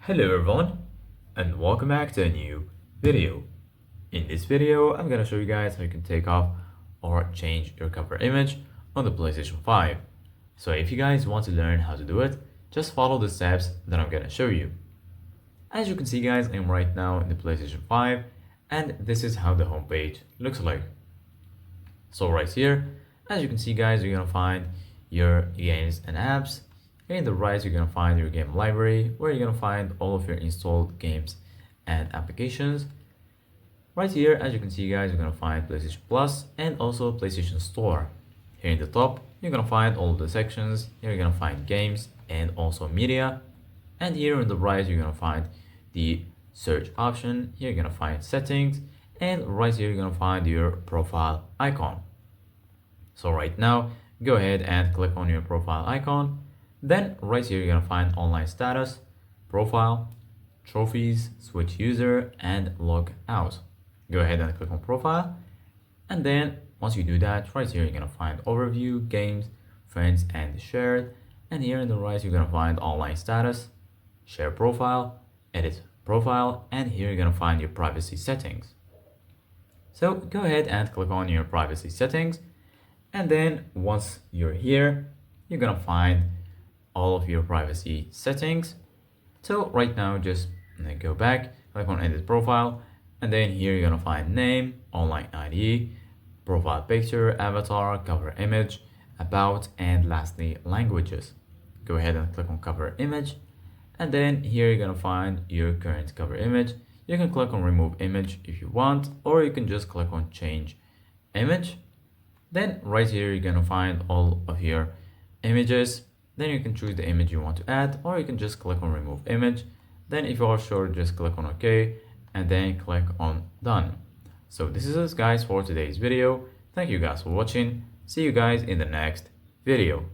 Hello everyone and welcome back to a new video. In this video, I'm gonna show you guys how you can take off or change your cover image on the PlayStation 5. So if you guys want to learn how to do it, just follow the steps that I'm gonna show you. As you can see guys, I'm right now in the PlayStation 5 and this is how the homepage looks like. So right here, as you can see guys, you're gonna find your games and apps. Here in the right, you're gonna find your game library, where you're gonna find all of your installed games and applications. Right here, as you can see guys, you're gonna find PlayStation Plus and also PlayStation Store. Here in the top, you're gonna find all of the sections. Here you're gonna find games and also media. And here on the right, you're gonna find the search option. Here you're gonna find settings, and right here you're gonna find your profile icon. So right now, go ahead and click on your profile icon. Then right here you're gonna find online status, profile, trophies, switch user, and log out. Go ahead and click on profile. And then once you do that, right here you're gonna find overview, games, friends, and shared. And here in the right you're gonna find online status, share profile, edit profile, and here you're gonna find your privacy settings. So go ahead and click on your privacy settings. And then once you're here, you're gonna find all of your privacy settings. So right now, just go back, click on edit profile, and then here you're gonna find name, online ID, profile picture, avatar, cover image, about, and lastly, languages. Go ahead and click on cover image, and then here you're gonna find your current cover image. You can click on remove image if you want, or you can just click on change image. Then right here you're gonna find all of your images. Then you can choose the image you want to add, or you can just click on remove image. Then if you are sure, just click on OK, and then click on done. So this is it guys for today's video. Thank you guys for watching. See you guys in the next video.